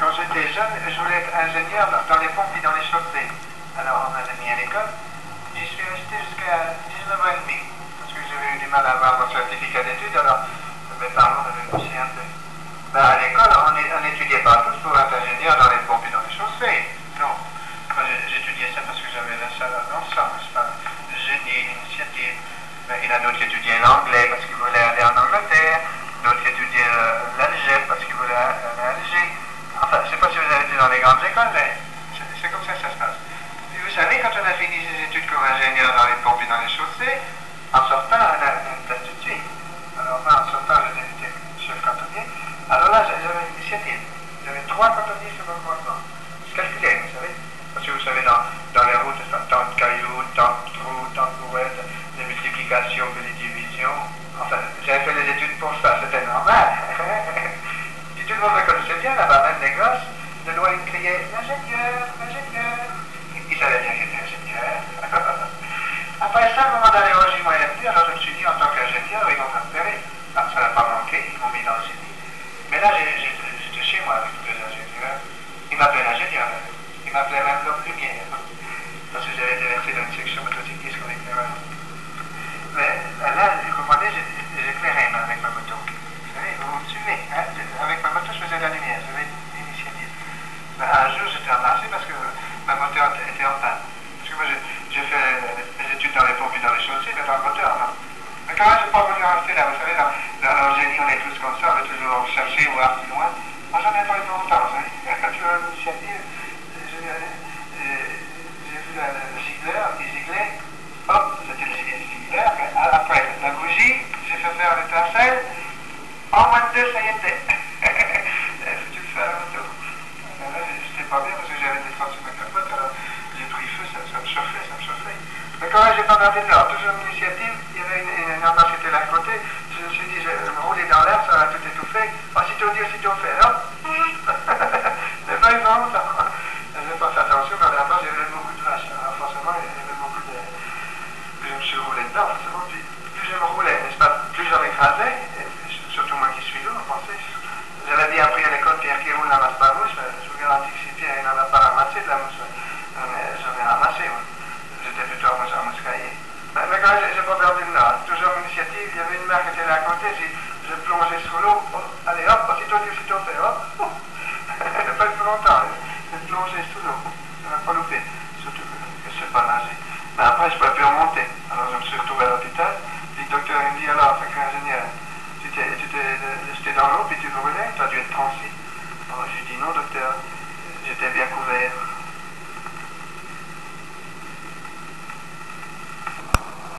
quand j'étais jeune, je voulais être ingénieur dans les pompes et dans les chaussées. Alors on m'avait mis à l'école. J'y suis resté jusqu'à 19 ans et demi. Parce que j'avais eu du mal à avoir mon certificat d'études, alors mes parents m'avaient poussé un peu. Ben, à l'école, on n'étudiait pas tous pour être ingénieur dans les pompes et dans les chaussées. Non. Moi, j'étudiais ça parce que j'avais la salle dans ça, c'est pas le génie, l'initiative. Ben, il y en a d'autres qui étudiaient l'anglais parce qu'ils voulaient aller en Angleterre, d'autres qui étudiaient l'algèbre parce qu'ils voulaient aller à Alger. Enfin, je ne sais pas si vous avez été dans les grandes écoles, mais c'est comme ça que ça se passe. Et vous savez, quand on a fini ses études comme ingénieur dans les pompes et dans les chaussées, en sortant, on a une place tout de suite. Alors, moi, en sortant, j'étais chef cantonnier. Alors là, j'avais une initiative. J'avais 3 cantonniers sur mon commandement. Je calculais, vous savez. Parce que vous savez, dans les routes, tant de cailloux, tant de trous, tant de brouettes, des multiplications, des divisions. Enfin, j'avais fait les études pour ça, c'était normal. Si tout le monde me connaissait bien là-bas, même les gosses, le doyen criait l'ingénieur, l'ingénieur. Ils savaient bien que j'étais ingénieur. Après ça, à un moment donné, au régiment RD, alors je me suis dit, en tant qu'ingénieur, ils vont me repérer. Ah, ça n'a pas manqué, ils m'ont mis dans le génie. Mais là, j'étais chez moi avec tous les ingénieurs. Ils m'appelaient l'ingénieur. Ils m'appelaient même l'homme lumière. Parce que j'avais été versé dans une section motocycliste comme éclaireur. Mais là, vous comprenez, j'éclairais avec ma moto. Vous savez, vous me suivez. Hein? Avec ma moto, je faisais de la lumière. J'avais l'initiative. Mais un jour, j'étais embarrassé parce que ma moteur était en panne. Parce que moi, j'ai fait mes études dans les pompes et dans les chaussées, mais dans le moteur, non. Mais quand même, je n'ai pas voulu rester là. Vous savez, dans le génie, on est tous comme ça, on veut toujours chercher, voir plus loin. Moi, j'en ai pas eu longtemps, vous savez. Quand tu as l'initiative, j'ai vu le Ziegler, les Ziegler. Hop, c'était le Ziegler. Après, la bougie, j'ai fait faire l'étincelle. En moins de 2, ça y était. Tu le fais à la moto. Là, j'étais pas bien parce que j'avais des traces sur ma capote, alors j'ai pris feu, ça me chauffait, ça me chauffait. Mais quand même, j'ai pas gardé de l'or. Toujours une initiative, il y avait une ambassadeur à côté. Je me suis dit, je vais me rouler dans l'air, ça va tout étouffer. Aussitôt dit, aussitôt fait. Hop. C'est pas eu longtemps. Je n'ai pas fait attention, mais là-bas, j'avais beaucoup de vaches. Alors, forcément, il y avait beaucoup de. Puis je me suis roulé dedans, forcément. Puis plus je me roulais, n'est-ce pas, plus j'en écrasais. Surtout moi qui suis lourd, vous pensez. J'avais bien appris à l'école, Pierre qui roule n'amasse pas mouche. Je vous garantis que si Pierre n'en a pas ramassé de la mouche, j'en ai ramassé, moi. J'étais plutôt à mouche caillée. Mais quand même, j'ai pas perdu de là. Toujours une initiative, il y avait une mère qui était là à côté, j'ai plongé sous l'eau. Oh, allez, hop, aussitôt dit, aussitôt fait, hop. Pas plus longtemps, j'ai plongé sous l'eau. Je n'ai pas loupé, surtout que je ne sais pas nager. Mais après, je ne pouvais plus remonter. Alors je me suis retrouvé à l'hôpital. Puis le docteur il me dit, alors, c'est qu'ingénieur, tu t'es jeté dans l'eau, puis tu brûlais, tu as dû être transi. Alors j'ai dit, non, docteur, j'étais bien couvert.